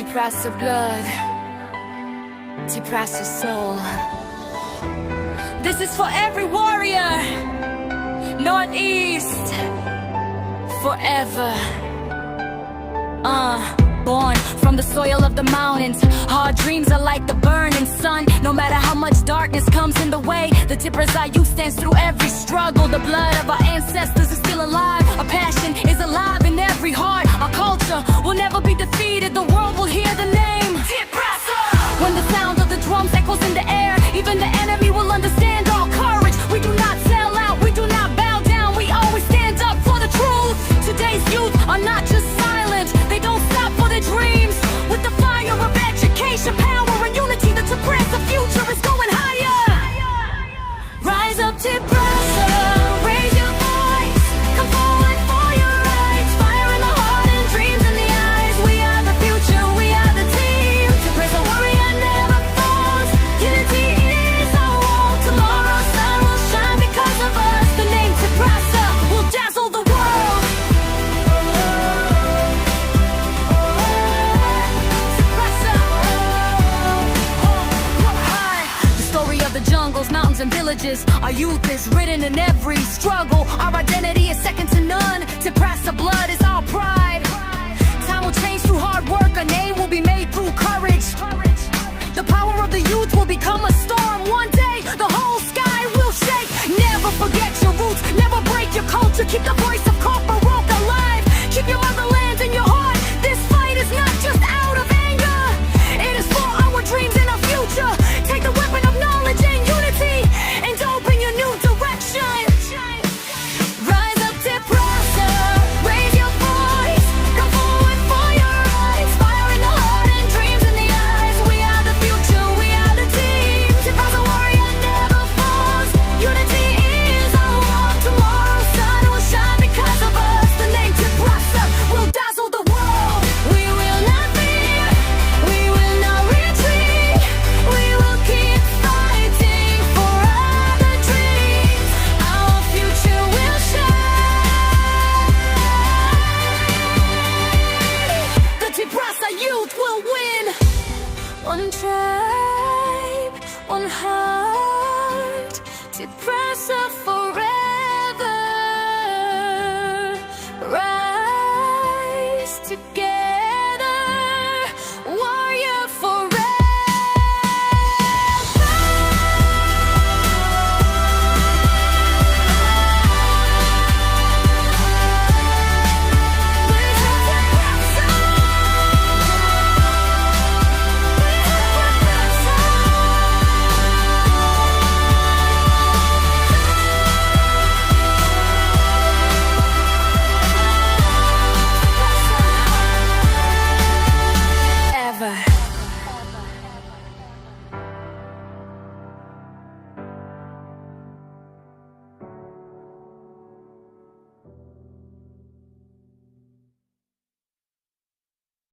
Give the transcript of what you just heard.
Tiprasa blood, Tiprasa soul. This is for every warrior, Northeast, forever. Born from the soil of the mountains, hard dreams are like the burning sun. No matter how much darkness comes in the way, the Tiprasa youth stands through every struggle. The blood of our ancestors is still alive. Our passion is alive in every heart. Our culture will never be defeated. The world will hear the name Tiprasa. When the sound of the drums echoes in the air, even the enemy will understand our courage. We do not sell out, we do not bow down. We always stand up for the truth. Today's youth are not just silent, they don't stop for their dreams. With the fire of education, power and unity, the Tiprasa future is going higher. Rise up, Tiprasa, raise your voice. Come forward for your rights. Fire in the heart and dreams in the eyes. We are the future, we are the team. Tiprasa warrior never falls. Unity is our wall. Tomorrow's sun will shine because of us. The name Tiprasa will dazzle the world. The story of the jungles, mountains and villages. Our youth is written in every struggle.